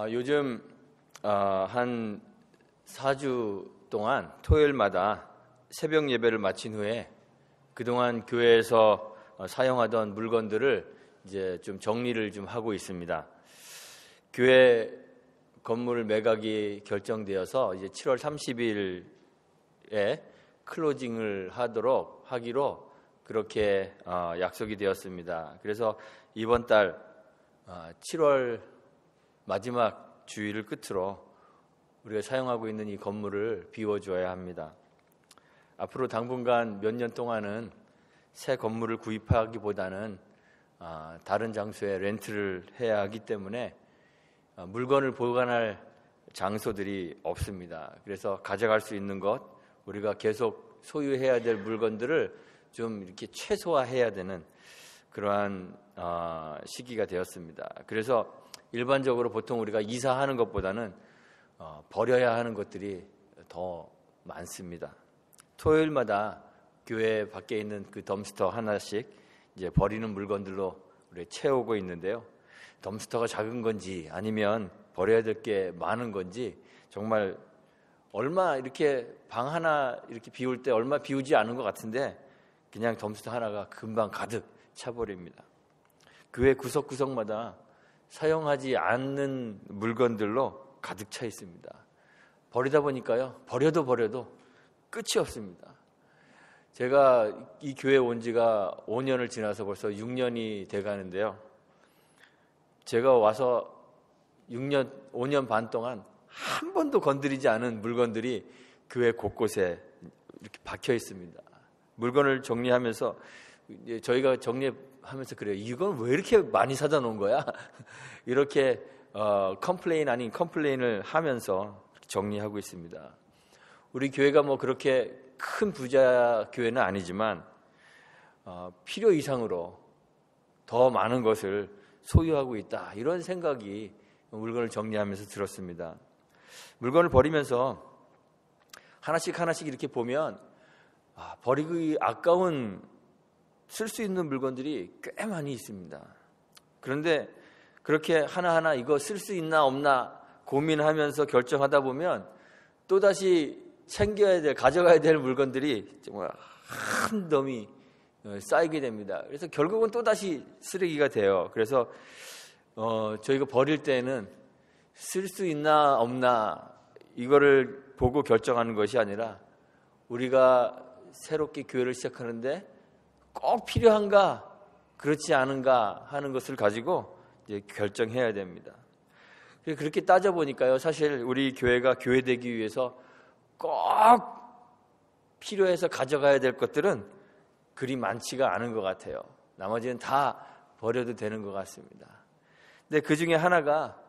요즘 한 4주 동안 토요일마다 새벽 예배를 마친 후에 그동안 교회에서 사용하던 물건들을 이제 좀 정리를 좀 하고 있습니다. 교회 건물 매각이 결정되어서 이제 7월 30일에 클로징을 하기로 그렇게 약속이 되었습니다. 그래서 이번 달 7월 마지막 주일을 끝으로 우리가 사용하고 있는 이 건물을 비워줘야 합니다. 앞으로 당분간 몇 년 동안은 새 건물을 구입하기보다는 다른 장소에 렌트를 해야 하기 때문에 물건을 보관할 장소들이 없습니다. 그래서 가져갈 수 있는 것, 우리가 계속 소유해야 될 물건들을 좀 이렇게 최소화해야 되는 그러한 시기가 되었습니다. 그래서 일반적으로 보통 우리가 이사하는 것보다는 버려야 하는 것들이 더 많습니다. 토요일마다 교회 밖에 있는 그 덤스터 하나씩 이제 버리는 물건들로 우리 채우고 있는데요. 덤스터가 작은 건지 아니면 버려야 될 게 많은 건지 정말 얼마 이렇게 방 하나 이렇게 비울 때 얼마 비우지 않은 것 같은데 그냥 덤스터 하나가 금방 가득 차버립니다. 교회 구석구석마다 사용하지 않는 물건들로 가득 차 있습니다. 버리다 보니까요, 버려도 끝이 없습니다. 제가 이 교회에 온 지가 5년을 지나서 벌써 6년이 돼 가는데요. 제가 와서 5년 반 동안 한 번도 건드리지 않은 물건들이 교회 곳곳에 이렇게 박혀 있습니다. 물건을 정리하면서 저희가 정리하면서 그래요. 이건 왜 이렇게 많이 사다 놓은 거야? 이렇게 컴플레인 아닌 컴플레인을 하면서 정리하고 있습니다. 우리 교회가 뭐 그렇게 큰 부자 교회는 아니지만 필요 이상으로 더 많은 것을 소유하고 있다, 이런 생각이 물건을 정리하면서 들었습니다. 물건을 버리면서 하나씩 이렇게 보면 버리기 아까운 쓸 수 있는 물건들이 꽤 많이 있습니다. 그런데 그렇게 하나하나 이거 쓸 수 있나 없나 고민하면서 결정하다 보면 또다시 가져가야 될 물건들이 정말 한 더미 쌓이게 됩니다. 그래서 결국은 또다시 쓰레기가 돼요. 그래서 저희가 버릴 때는 쓸 수 있나 없나 이거를 보고 결정하는 것이 아니라 우리가 새롭게 교회를 시작하는데 꼭 필요한가 그렇지 않은가 하는 것을 가지고 이제 결정해야 됩니다. 그렇게 따져보니까요, 사실 우리 교회가 교회되기 위해서 꼭 필요해서 가져가야 될 것들은 그리 많지가 않은 것 같아요. 나머지는 다 버려도 되는 것 같습니다. 근데 그 중에 하나가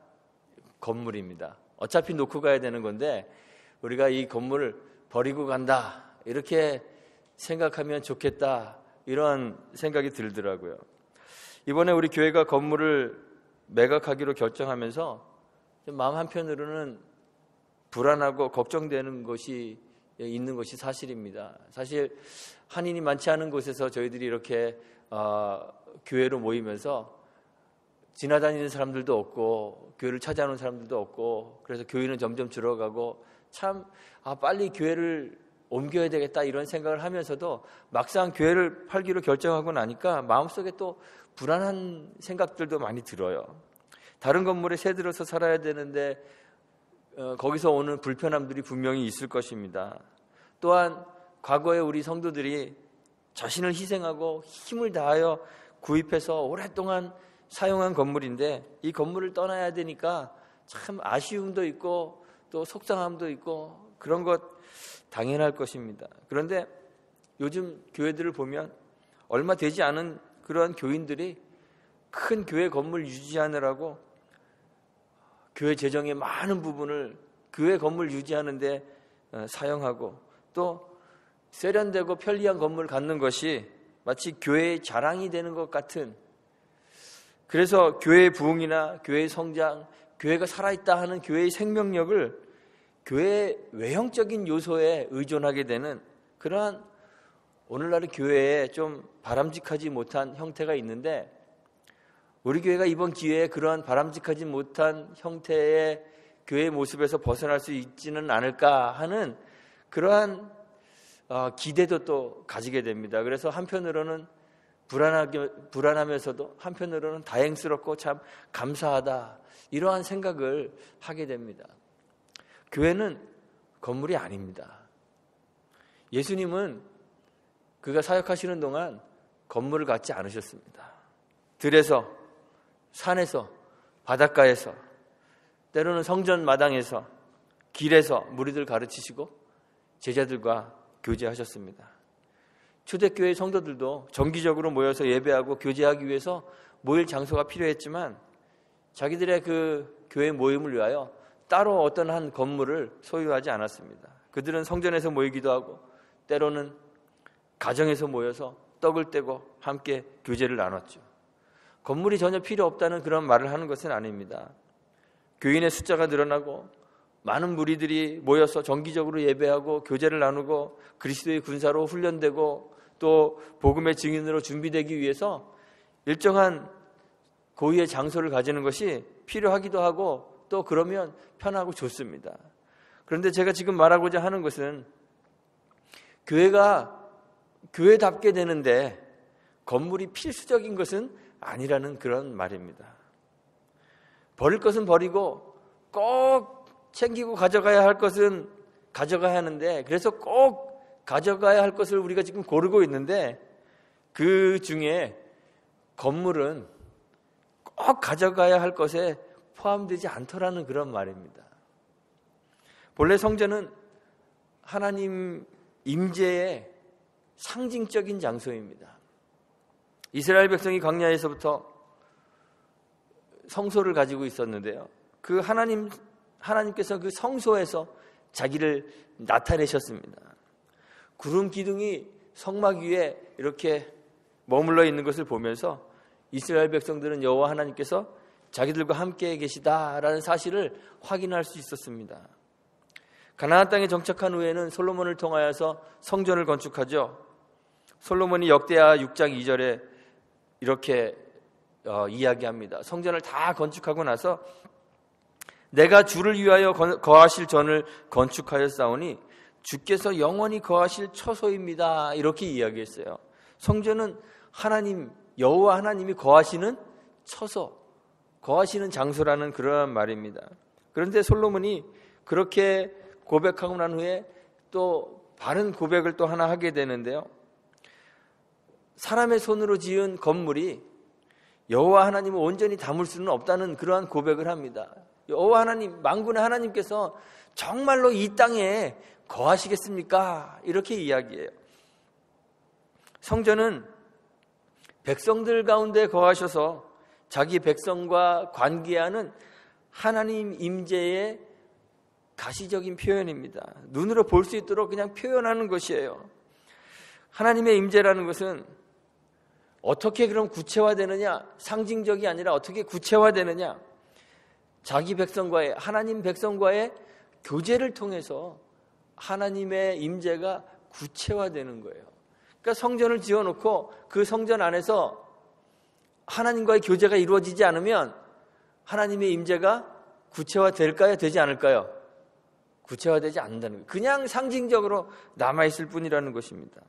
건물입니다. 어차피 놓고 가야 되는 건데 우리가 이 건물을 버리고 간다 이렇게 생각하면 좋겠다, 이런 생각이 들더라고요. 이번에 우리 교회가 건물을 매각하기로 결정하면서 마음 한편으로는 불안하고 걱정되는 것이 있는 것이 사실입니다. 사실 한인이 많지 않은 곳에서 저희들이 이렇게 교회로 모이면서 지나다니는 사람들도 없고 교회를 찾아오는 사람들도 없고, 그래서 교회는 점점 줄어가고 참 빨리 교회를 옮겨야 되겠다 이런 생각을 하면서도 막상 교회를 팔기로 결정하고 나니까 마음속에 또 불안한 생각들도 많이 들어요. 다른 건물에 새들어서 살아야 되는데 거기서 오는 불편함들이 분명히 있을 것입니다. 또한 과거에 우리 성도들이 자신을 희생하고 힘을 다하여 구입해서 오랫동안 사용한 건물인데 이 건물을 떠나야 되니까 참 아쉬움도 있고 또 속상함도 있고 그런 것 당연할 것입니다. 그런데 요즘 교회들을 보면 얼마 되지 않은 그러한 교인들이 큰 교회 건물 유지하느라고 교회 재정의 많은 부분을 교회 건물 유지하는데 사용하고, 또 세련되고 편리한 건물을 갖는 것이 마치 교회의 자랑이 되는 것 같은, 그래서 교회의 부흥이나 교회의 성장, 교회가 살아있다 하는 교회의 생명력을 교회의 외형적인 요소에 의존하게 되는 그러한 오늘날의 교회에 좀 바람직하지 못한 형태가 있는데, 우리 교회가 이번 기회에 그러한 바람직하지 못한 형태의 교회의 모습에서 벗어날 수 있지는 않을까 하는 그러한 기대도 또 가지게 됩니다. 그래서 한편으로는 불안하면서도 한편으로는 다행스럽고 참 감사하다, 이러한 생각을 하게 됩니다. 교회는 건물이 아닙니다. 예수님은 그가 사역하시는 동안 건물을 갖지 않으셨습니다. 들에서, 산에서, 바닷가에서, 때로는 성전 마당에서, 길에서 무리들 가르치시고 제자들과 교제하셨습니다. 초대교회 성도들도 정기적으로 모여서 예배하고 교제하기 위해서 모일 장소가 필요했지만 자기들의 그 교회 모임을 위하여 따로 어떤 한 건물을 소유하지 않았습니다. 그들은 성전에서 모이기도 하고 때로는 가정에서 모여서 떡을 떼고 함께 교제를 나눴죠. 건물이 전혀 필요 없다는 그런 말을 하는 것은 아닙니다. 교인의 숫자가 늘어나고 많은 무리들이 모여서 정기적으로 예배하고 교제를 나누고 그리스도의 군사로 훈련되고 또 복음의 증인으로 준비되기 위해서 일정한 고유의 장소를 가지는 것이 필요하기도 하고 또 그러면 편하고 좋습니다. 그런데 제가 지금 말하고자 하는 것은 교회가 교회답게 되는데 건물이 필수적인 것은 아니라는 그런 말입니다. 버릴 것은 버리고 꼭 챙기고 가져가야 할 것은 가져가야 하는데, 그래서 꼭 가져가야 할 것을 우리가 지금 고르고 있는데 그 중에 건물은 꼭 가져가야 할 것에 포함되지 않더라는 그런 말입니다. 본래 성전은 하나님 임재의 상징적인 장소입니다. 이스라엘 백성이 광야에서부터 성소를 가지고 있었는데요, 그 하나님께서 그 성소에서 자기를 나타내셨습니다. 구름 기둥이 성막 위에 이렇게 머물러 있는 것을 보면서 이스라엘 백성들은 여호와 하나님께서 자기들과 함께 계시다라는 사실을 확인할 수 있었습니다. 가나안 땅에 정착한 후에는 솔로몬을 통하여서 성전을 건축하죠. 솔로몬이 역대하 6장 2절에 이렇게 이야기합니다. 성전을 다 건축하고 나서 내가 주를 위하여 거하실 전을 건축하였사오니 주께서 영원히 거하실 처소입니다, 이렇게 이야기했어요. 성전은 하나님, 여호와 하나님이 거하시는 처소, 거하시는 장소라는 그러한 말입니다. 그런데 솔로몬이 그렇게 고백하고 난 후에 또 바른 고백을 또 하나 하게 되는데요, 사람의 손으로 지은 건물이 여호와 하나님을 온전히 담을 수는 없다는 그러한 고백을 합니다. 여호와 하나님, 만군의 하나님께서 정말로 이 땅에 거하시겠습니까? 이렇게 이야기해요. 성전은 백성들 가운데 거하셔서 자기 백성과 관계하는 하나님 임재의 가시적인 표현입니다. 눈으로 볼 수 있도록 그냥 표현하는 것이에요. 하나님의 임재라는 것은 어떻게 그럼 구체화되느냐? 상징적이 아니라 어떻게 구체화되느냐? 자기 백성과의, 하나님 백성과의 교제를 통해서 하나님의 임재가 구체화되는 거예요. 그러니까 성전을 지어놓고 그 성전 안에서 하나님과의 교제가 이루어지지 않으면 하나님의 임재가 구체화될까요? 되지 않을까요? 구체화되지 않는다는 거예요. 그냥 상징적으로 남아있을 뿐이라는 것입니다.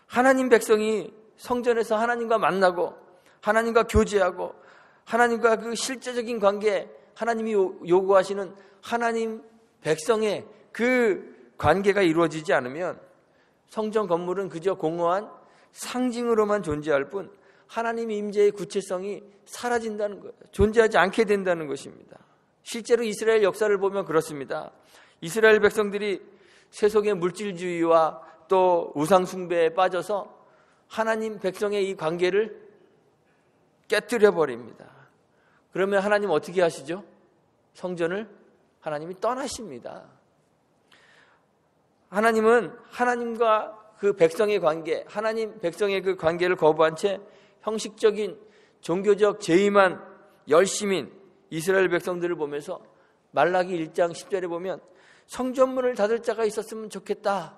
하나님 백성이 성전에서 하나님과 만나고 하나님과 교제하고 하나님과 그 실제적인 관계, 하나님이 요구하시는 하나님 백성의 그 관계가 이루어지지 않으면 성전 건물은 그저 공허한 상징으로만 존재할 뿐 하나님의 임재의 구체성이 사라진다는 거예요. 존재하지 않게 된다는 것입니다. 실제로 이스라엘 역사를 보면 그렇습니다. 이스라엘 백성들이 세속의 물질주의와 또 우상숭배에 빠져서 하나님 백성의 이 관계를 깨뜨려 버립니다. 그러면 하나님 어떻게 하시죠? 성전을 하나님이 떠나십니다. 하나님은 하나님과 그 백성의 관계, 하나님 백성의 그 관계를 거부한 채 형식적인 종교적 재임한 열심인 이스라엘 백성들을 보면서 말라기 1장 10절에 보면 성전문을 닫을 자가 있었으면 좋겠다,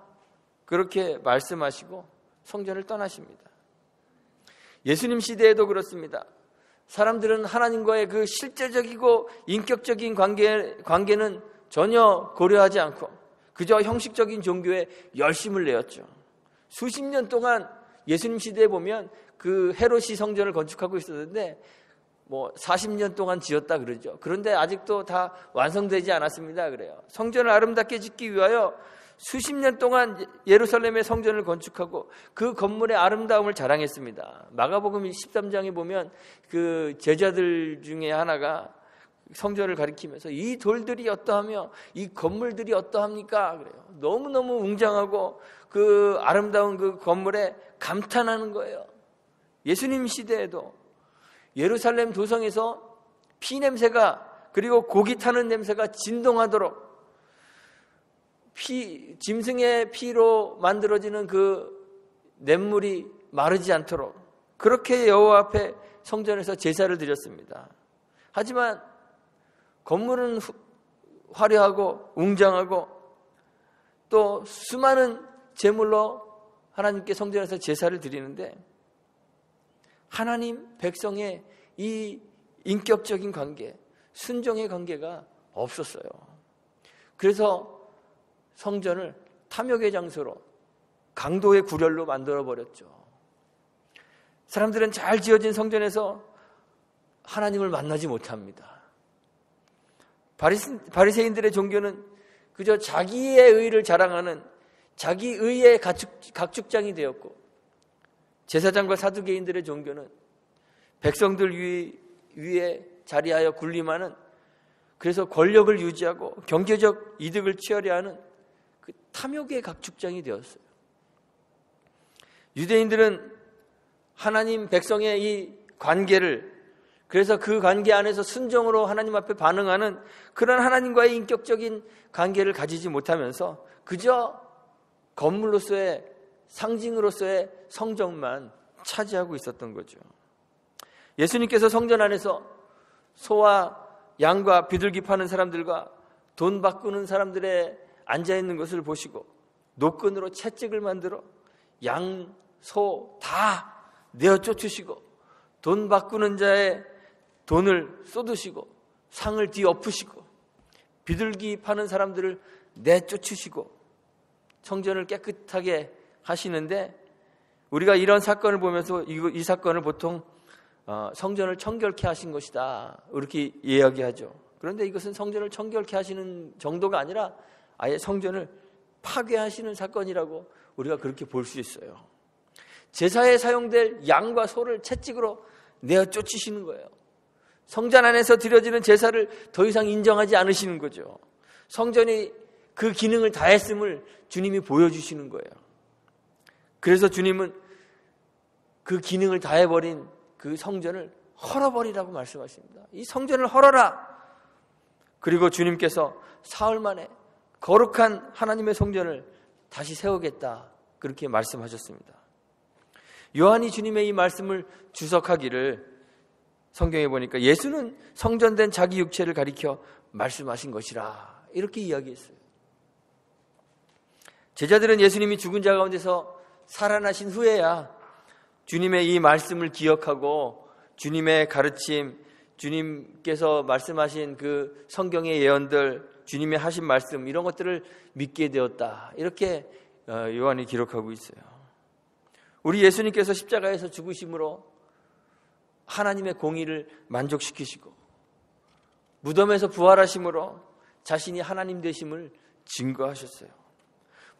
그렇게 말씀하시고 성전을 떠나십니다. 예수님 시대에도 그렇습니다. 사람들은 하나님과의 그 실제적이고 인격적인 관계는 전혀 고려하지 않고 그저 형식적인 종교에 열심을 내었죠. 수십 년 동안 예수님 시대에 보면 그 헤롯이 성전을 건축하고 있었는데 40년 동안 지었다 그러죠. 그런데 아직도 다 완성되지 않았습니다. 그래요. 성전을 아름답게 짓기 위하여 수십 년 동안 예루살렘의 성전을 건축하고 그 건물의 아름다움을 자랑했습니다. 마가복음 13장에 보면 그 제자들 중에 하나가 성전을 가리키면서 이 돌들이 어떠하며 이 건물들이 어떠합니까? 그래요. 너무너무 웅장하고 그 아름다운 그 건물에 감탄하는 거예요. 예수님 시대에도 예루살렘 도성에서 피 냄새가 그리고 고기 타는 냄새가 진동하도록 짐승의 피로 만들어지는 그 냇물이 마르지 않도록 그렇게 여호와 앞에 성전에서 제사를 드렸습니다. 하지만 건물은 화려하고 웅장하고 또 수많은 제물로 하나님께 성전에서 제사를 드리는데 하나님 백성의 이 인격적인 관계, 순종의 관계가 없었어요. 그래서 성전을 탐욕의 장소로 강도의 구렬로 만들어버렸죠. 사람들은 잘 지어진 성전에서 하나님을 만나지 못합니다. 바리새인들의 종교는 그저 자기의 의를 자랑하는 자기 의의 각축장이 되었고 제사장과 사두개인들의 종교는 백성들 위에 자리하여 군림하는 그래서 권력을 유지하고 경제적 이득을 취하려 하는 그 탐욕의 각축장이 되었어요. 유대인들은 하나님 백성의 이 관계를 그래서 그 관계 안에서 순종으로 하나님 앞에 반응하는 그런 하나님과의 인격적인 관계를 가지지 못하면서 그저 건물로서의 상징으로서의 성전만 차지하고 있었던 거죠. 예수님께서 성전 안에서 소와 양과 비둘기 파는 사람들과 돈 바꾸는 사람들의 앉아있는 것을 보시고 노끈으로 채찍을 만들어 양, 소 다 내어 쫓으시고 돈 바꾸는 자의 돈을 쏟으시고 상을 뒤엎으시고 비둘기 파는 사람들을 내쫓으시고 성전을 깨끗하게 하시는데 우리가 이런 사건을 보면서 이 사건을 보통 성전을 청결케 하신 것이다 이렇게 이야기하죠. 그런데 이것은 성전을 청결케 하시는 정도가 아니라 아예 성전을 파괴하시는 사건이라고 우리가 그렇게 볼 수 있어요. 제사에 사용될 양과 소를 채찍으로 내어 쫓으시는 거예요. 성전 안에서 드려지는 제사를 더 이상 인정하지 않으시는 거죠. 성전이 그 기능을 다했음을 주님이 보여주시는 거예요. 그래서 주님은 그 기능을 다해버린 그 성전을 헐어버리라고 말씀하십니다. 이 성전을 헐어라. 그리고 주님께서 사흘 만에 거룩한 하나님의 성전을 다시 세우겠다 그렇게 말씀하셨습니다. 요한이 주님의 이 말씀을 주석하기를 성경에 보니까 예수는 성전된 자기 육체를 가리켜 말씀하신 것이라 이렇게 이야기했어요. 제자들은 예수님이 죽은 자 가운데서 살아나신 후에야 주님의 이 말씀을 기억하고 주님의 가르침, 주님께서 말씀하신 그 성경의 예언들, 주님의 하신 말씀 이런 것들을 믿게 되었다 이렇게 요한이 기록하고 있어요. 우리 예수님께서 십자가에서 죽으심으로 하나님의 공의를 만족시키시고 무덤에서 부활하심으로 자신이 하나님 되심을 증거하셨어요.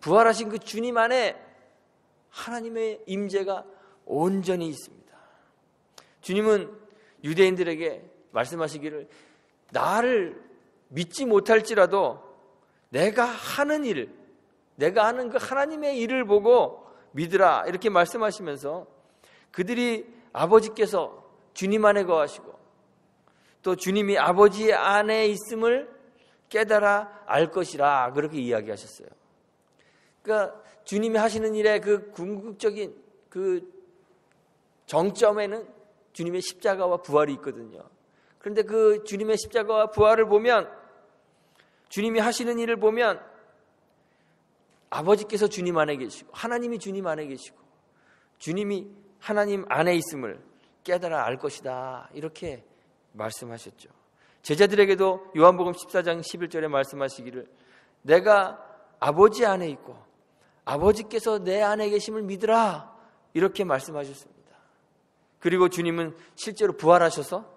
부활하신 그 주님 안에 하나님의 임재가 온전히 있습니다. 주님은 유대인들에게 말씀하시기를 나를 믿지 못할지라도 내가 하는 일, 내가 하는 그 하나님의 일을 보고 믿으라 이렇게 말씀하시면서 그들이 아버지께서 주님 안에 거하시고 또 주님이 아버지 안에 있음을 깨달아 알 것이라 그렇게 이야기하셨어요. 그러니까 주님이 하시는 일의 그 궁극적인 그 정점에는 주님의 십자가와 부활이 있거든요. 그런데 그 주님의 십자가와 부활을 보면 주님이 하시는 일을 보면 아버지께서 주님 안에 계시고 하나님이 주님 안에 계시고 주님이 하나님 안에 있음을 깨달아 알 것이다. 이렇게 말씀하셨죠. 제자들에게도 요한복음 14장 11절에 말씀하시기를 내가 아버지 안에 있고 아버지께서 내 안에 계심을 믿으라. 이렇게 말씀하셨습니다. 그리고 주님은 실제로 부활하셔서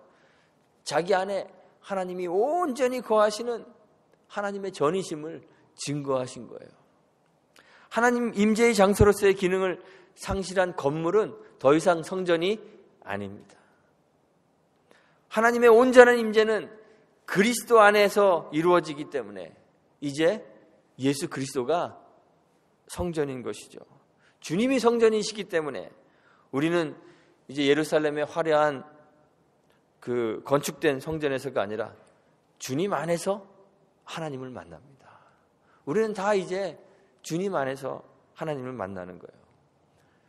자기 안에 하나님이 온전히 거하시는 하나님의 전이심을 증거하신 거예요. 하나님 임재의 장소로서의 기능을 상실한 건물은 더 이상 성전이 아닙니다. 하나님의 온전한 임재는 그리스도 안에서 이루어지기 때문에 이제 예수 그리스도가 성전인 것이죠. 주님이 성전이시기 때문에 우리는 이제 예루살렘의 화려한 그 건축된 성전에서가 아니라 주님 안에서 하나님을 만납니다. 우리는 다 이제 주님 안에서 하나님을 만나는 거예요.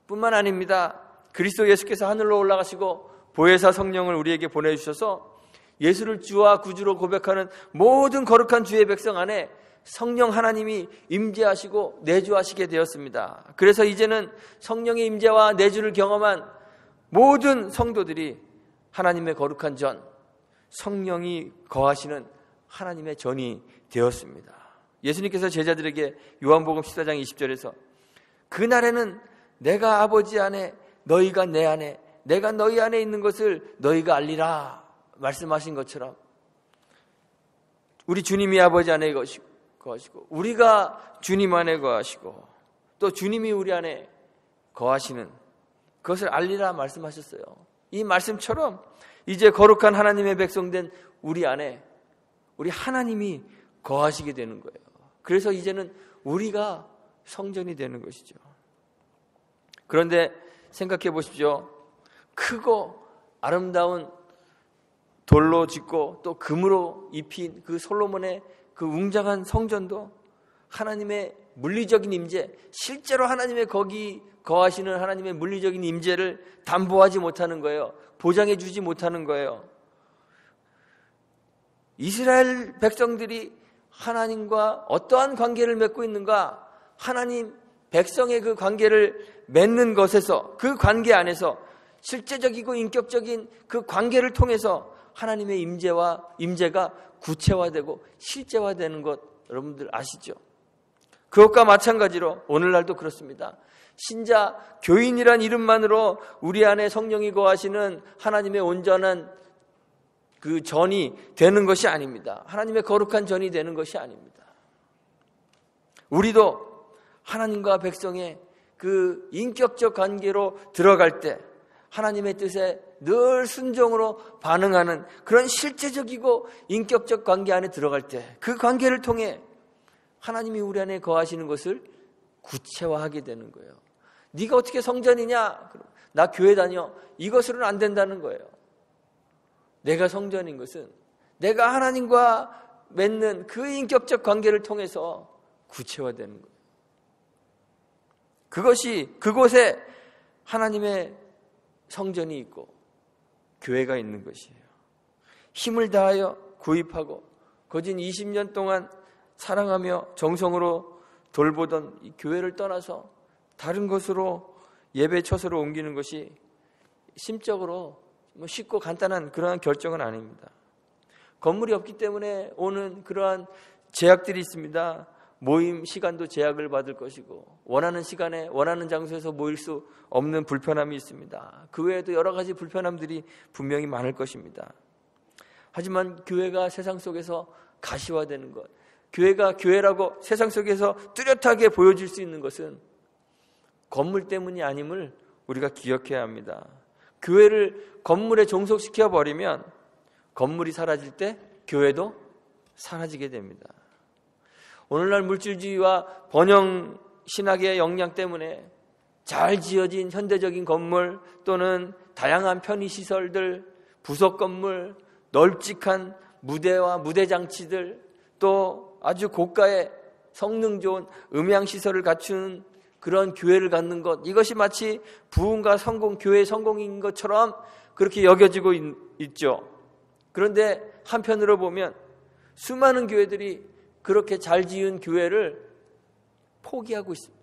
뿐만 아닙니다. 그리스도 예수께서 하늘로 올라가시고 보혜사 성령을 우리에게 보내주셔서 예수를 주와 구주로 고백하는 모든 거룩한 주의 백성 안에 성령 하나님이 임재하시고 내주하시게 되었습니다. 그래서 이제는 성령의 임재와 내주를 경험한 모든 성도들이 하나님의 거룩한 전, 성령이 거하시는 하나님의 전이 되었습니다. 예수님께서 제자들에게 요한복음 14장 20절에서 그날에는 내가 아버지 안에 너희가 내 안에 내가 너희 안에 있는 것을 너희가 알리라 말씀하신 것처럼 우리 주님이 아버지 안에 거하시고 우리가 주님 안에 거하시고 또 주님이 우리 안에 거하시는 그것을 알리라 말씀하셨어요. 이 말씀처럼 이제 거룩한 하나님의 백성된 우리 안에 우리 하나님이 거하시게 되는 거예요. 그래서 이제는 우리가 성전이 되는 것이죠. 그런데 생각해 보십시오. 크고 아름다운 돌로 짓고 또 금으로 입힌 그 솔로몬의 그 웅장한 성전도 하나님의 물리적인 임재, 실제로 하나님의 거기 거하시는 하나님의 물리적인 임재를 담보하지 못하는 거예요. 보장해 주지 못하는 거예요. 이스라엘 백성들이 하나님과 어떠한 관계를 맺고 있는가? 하나님 백성의 그 관계를 맺는 것에서 그 관계 안에서 실제적이고 인격적인 그 관계를 통해서 하나님의 임재가 구체화되고 실제화되는 것 여러분들 아시죠? 그것과 마찬가지로 오늘날도 그렇습니다. 신자 교인이란 이름만으로 우리 안에 성령이 거하시는 하나님의 온전한 그 전이 되는 것이 아닙니다. 하나님의 거룩한 전이 되는 것이 아닙니다. 우리도 하나님과 백성의 그 인격적 관계로 들어갈 때 하나님의 뜻에 늘 순종으로 반응하는 그런 실제적이고 인격적 관계 안에 들어갈 때 그 관계를 통해 하나님이 우리 안에 거하시는 것을 구체화하게 되는 거예요. 네가 어떻게 성전이냐? 나 교회 다녀. 이것으로는 안 된다는 거예요. 내가 성전인 것은 내가 하나님과 맺는 그 인격적 관계를 통해서 구체화되는 거예요. 그곳에 하나님의 성전이 있고 교회가 있는 것이에요. 힘을 다하여 구입하고 거진 20년 동안 사랑하며 정성으로 돌보던 이 교회를 떠나서 다른 곳으로 예배 처소로 옮기는 것이 심적으로 쉽고 간단한 그러한 결정은 아닙니다. 건물이 없기 때문에 오는 그러한 제약들이 있습니다. 모임 시간도 제약을 받을 것이고 원하는 시간에 원하는 장소에서 모일 수 없는 불편함이 있습니다. 그 외에도 여러 가지 불편함들이 분명히 많을 것입니다. 하지만 교회가 세상 속에서 가시화되는 것, 교회가 교회라고 세상 속에서 뚜렷하게 보여질 수 있는 것은 건물 때문이 아님을 우리가 기억해야 합니다. 교회를 건물에 종속시켜 버리면 건물이 사라질 때 교회도 사라지게 됩니다. 오늘날 물질주의와 번영 신학의 역량 때문에 잘 지어진 현대적인 건물 또는 다양한 편의시설들, 부속 건물, 널찍한 무대와 무대장치들, 또 아주 고가의 성능 좋은 음향시설을 갖춘 그런 교회를 갖는 것, 이것이 마치 부흥과 성공, 교회의 성공인 것처럼 그렇게 여겨지고 있죠. 그런데 한편으로 보면 수많은 교회들이 그렇게 잘 지은 교회를 포기하고 있습니다.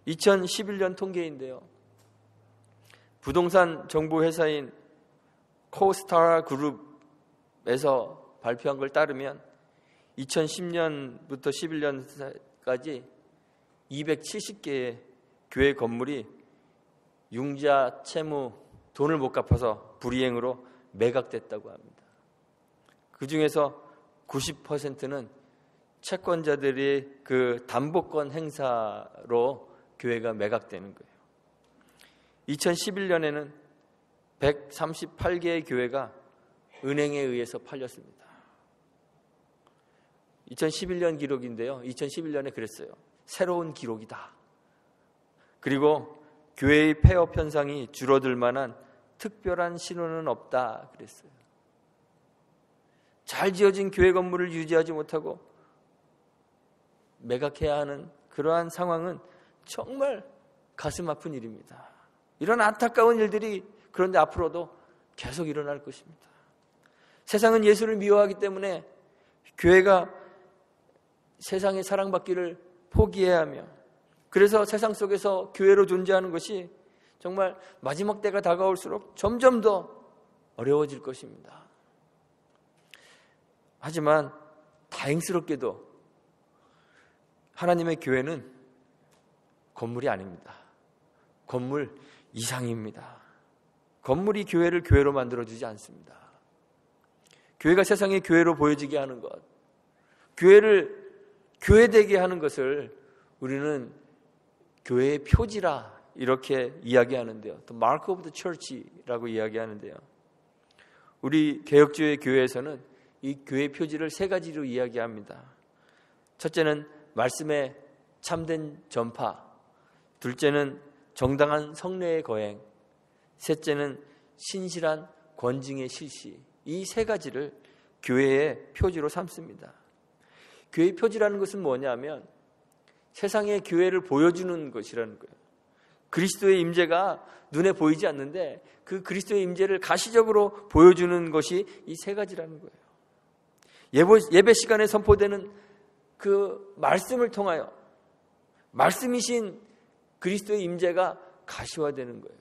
2011년 통계인데요. 부동산 정보 회사인 코스타 그룹에서 발표한 걸 따르면 2010년부터 11년까지 270개의 교회 건물이 융자, 채무, 돈을 못 갚아서 불이행으로 매각됐다고 합니다. 그 중에서 90%는 채권자들의 그 담보권 행사로 교회가 매각되는 거예요. 2011년에는 138개의 교회가 은행에 의해서 팔렸습니다. 2011년 기록인데요. 2011년에 그랬어요. 새로운 기록이다. 그리고 교회의 폐업 현상이 줄어들 만한 특별한 신호는 없다 그랬어요. 잘 지어진 교회 건물을 유지하지 못하고 매각해야 하는 그러한 상황은 정말 가슴 아픈 일입니다. 이런 안타까운 일들이 그런데 앞으로도 계속 일어날 것입니다. 세상은 예수를 미워하기 때문에 교회가 세상의 사랑받기를 포기해야 하며, 그래서 세상 속에서 교회로 존재하는 것이 정말 마지막 때가 다가올수록 점점 더 어려워질 것입니다. 하지만 다행스럽게도 하나님의 교회는 건물이 아닙니다. 건물 이상입니다. 건물이 교회를 교회로 만들어주지 않습니다. 교회가 세상의 교회로 보여지게 하는 것, 교회를 교회되게 하는 것을 우리는 교회의 표지라 이렇게 이야기하는데요. 또 마크 오브 더 처치라고 이야기하는데요. 우리 개혁주의 교회에서는 이 교회 표지를 세 가지로 이야기합니다. 첫째는 말씀의 참된 전파, 둘째는 정당한 성례의 거행, 셋째는 신실한 권징의 실시. 이 세 가지를 교회의 표지로 삼습니다. 교회의 표지라는 것은 뭐냐면 세상에 교회를 보여주는 것이라는 거예요. 그리스도의 임재가 눈에 보이지 않는데 그 그리스도의 임재를 가시적으로 보여주는 것이 이 세 가지라는 거예요. 예배 시간에 선포되는 그 말씀을 통하여 말씀이신 그리스도의 임재가 가시화되는 거예요.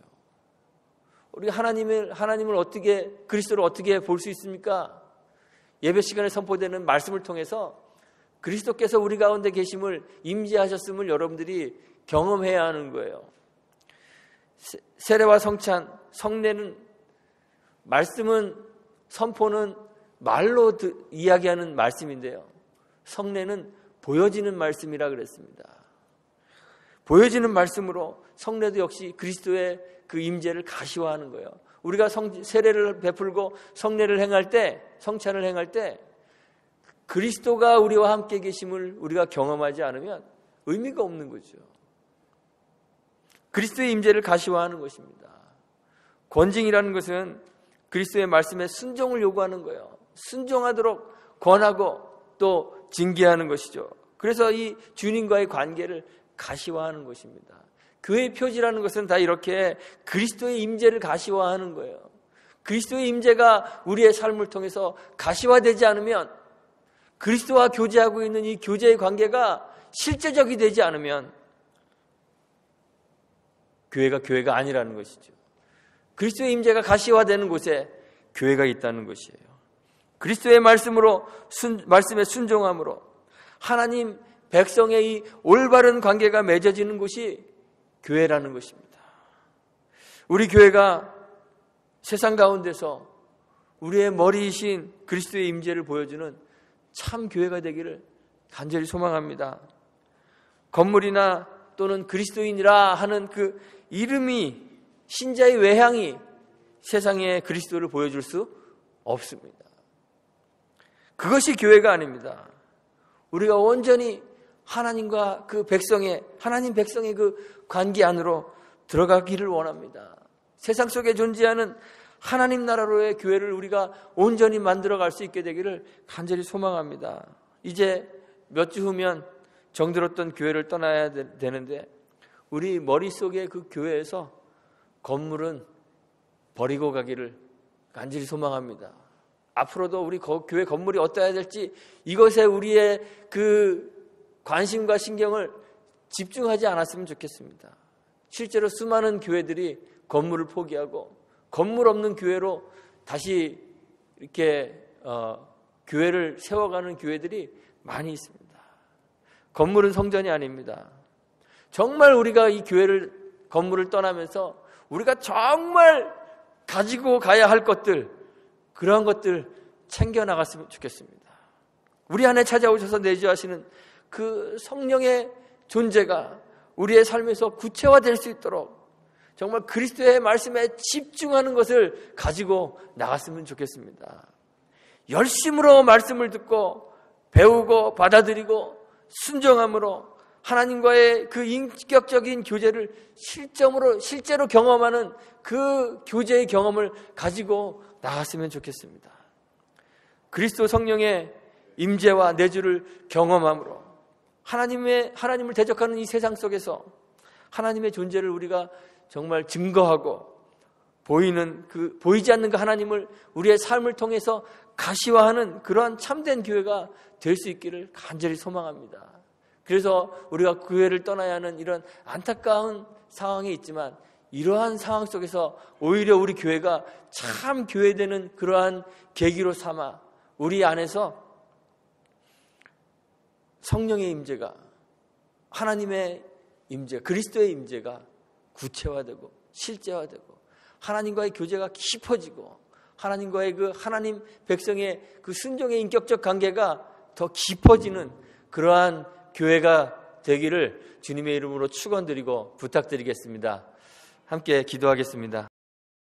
우리 하나님을 어떻게, 그리스도를 어떻게 볼 수 있습니까? 예배 시간에 선포되는 말씀을 통해서 그리스도께서 우리 가운데 계심을, 임재하셨음을 여러분들이 경험해야 하는 거예요. 세례와 성찬, 성례는, 말씀은, 선포는 말로 이야기하는 말씀인데요. 성례는 보여지는 말씀이라 그랬습니다. 보여지는 말씀으로 성례도 역시 그리스도의 그 임재를 가시화하는 거예요. 우리가 세례를 베풀고 성례를 행할 때, 성찬을 행할 때 그리스도가 우리와 함께 계심을 우리가 경험하지 않으면 의미가 없는 거죠. 그리스도의 임재를 가시화하는 것입니다. 권징이라는 것은 그리스도의 말씀에 순종을 요구하는 거예요. 순종하도록 권하고 또 징계하는 것이죠. 그래서 이 주님과의 관계를 가시화하는 것입니다. 교회의 표지라는 것은 다 이렇게 그리스도의 임재를 가시화하는 거예요. 그리스도의 임재가 우리의 삶을 통해서 가시화되지 않으면, 그리스도와 교제하고 있는 이 교제의 관계가 실제적이 되지 않으면 교회가 아니라는 것이죠. 그리스도의 임재가 가시화되는 곳에 교회가 있다는 것이에요. 그리스도의 말씀에 순종함으로 하나님 백성의 이 올바른 관계가 맺어지는 곳이 교회라는 것입니다. 우리 교회가 세상 가운데서 우리의 머리이신 그리스도의 임재를 보여주는 참 교회가 되기를 간절히 소망합니다. 건물이나 또는 그리스도인이라 하는 그 이름이, 신자의 외향이 세상에 그리스도를 보여줄 수 없습니다. 그것이 교회가 아닙니다. 우리가 온전히 하나님과 그 하나님 백성의 그 관계 안으로 들어가기를 원합니다. 세상 속에 존재하는 하나님 나라로의 교회를 우리가 온전히 만들어갈 수 있게 되기를 간절히 소망합니다. 이제 몇 주 후면 정들었던 교회를 떠나야 되는데 우리 머릿속에 그 교회에서 건물은 버리고 가기를 간절히 소망합니다. 앞으로도 우리 교회 건물이 어떠해야 될지 이것에 우리의 그 관심과 신경을 집중하지 않았으면 좋겠습니다. 실제로 수많은 교회들이 건물을 포기하고 건물 없는 교회로 다시 이렇게 교회를 세워가는 교회들이 많이 있습니다. 건물은 성전이 아닙니다. 정말 우리가 이 건물을 떠나면서 우리가 정말 가지고 가야 할 것들, 그러한 것들 챙겨 나갔으면 좋겠습니다. 우리 안에 찾아오셔서 내주하시는 그 성령의 존재가 우리의 삶에서 구체화될 수 있도록 정말 그리스도의 말씀에 집중하는 것을 가지고 나갔으면 좋겠습니다. 열심으로 말씀을 듣고 배우고 받아들이고 순종함으로 하나님과의 그 인격적인 교제를 실제로 경험하는 그 교제의 경험을 가지고 나갔으면 좋겠습니다. 그리스도 성령의 임재와 내주를 경험함으로 하나님을 대적하는 이 세상 속에서 하나님의 존재를 우리가 정말 증거하고 보이지 않는 그 하나님을 우리의 삶을 통해서 가시화하는 그러한 참된 교회가 될 수 있기를 간절히 소망합니다. 그래서 우리가 교회를 떠나야 하는 이런 안타까운 상황이 있지만 이러한 상황 속에서 오히려 우리 교회가 참 교회되는 그러한 계기로 삼아 우리 안에서 성령의 임재가, 하나님의 임재, 그리스도의 임재가 구체화되고 실제화되고 하나님과의 교제가 깊어지고 하나님과의 그 하나님 백성의 그 순종의 인격적 관계가 더 깊어지는 그러한 교회가 되기를 주님의 이름으로 축원드리고 부탁드리겠습니다. 함께 기도하겠습니다.